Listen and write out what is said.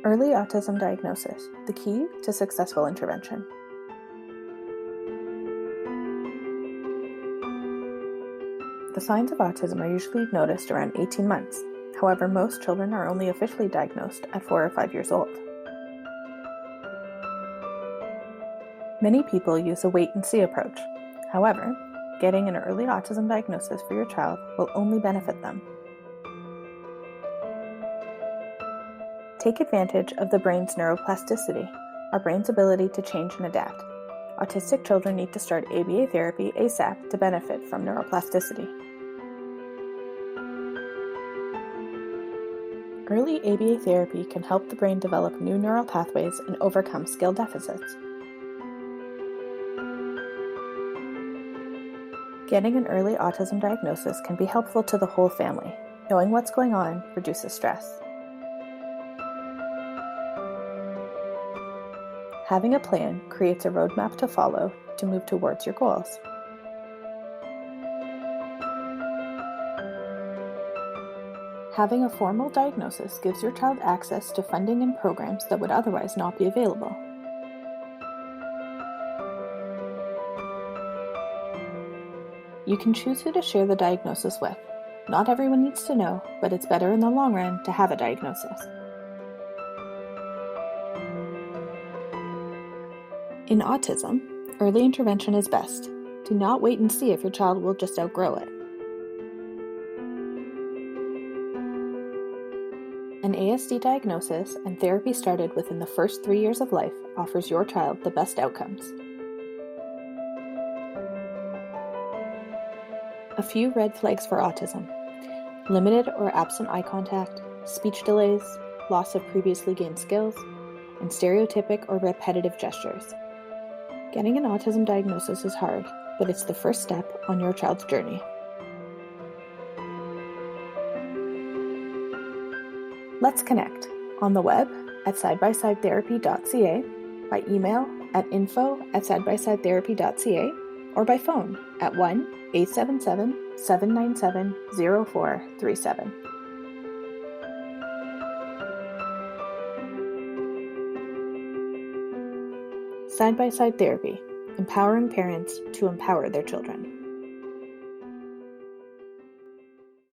Early Autism Diagnosis, the key to successful intervention. The signs of autism are usually noticed around 18 months. However, most children are only officially diagnosed at 4 or 5 years old. Many people use a wait-and-see approach. However, getting an early autism diagnosis for your child will only benefit them. Take advantage of the brain's neuroplasticity, our brain's ability to change and adapt. Autistic children need to start ABA therapy ASAP to benefit from neuroplasticity. Early ABA therapy can help the brain develop new neural pathways and overcome skill deficits. Getting an early autism diagnosis can be helpful to the whole family. Knowing what's going on reduces stress. Having a plan creates a roadmap to follow to move towards your goals. Having a formal diagnosis gives your child access to funding and programs that would otherwise not be available. You can choose who to share the diagnosis with. Not everyone needs to know, but it's better in the long run to have a diagnosis. In autism, early intervention is best. Do not wait and see if your child will just outgrow it. An ASD diagnosis and therapy started within the first 3 years of life offers your child the best outcomes. A few red flags for autism: limited or absent eye contact, speech delays, loss of previously gained skills, and stereotypic or repetitive gestures. Getting an autism diagnosis is hard, but it's the first step on your child's journey. Let's connect on the web at sidebysidetherapy.ca, by email at info@sidebysidetherapy.ca, or by phone at 1-877-797-0437. Side by Side Therapy, empowering parents to empower their children.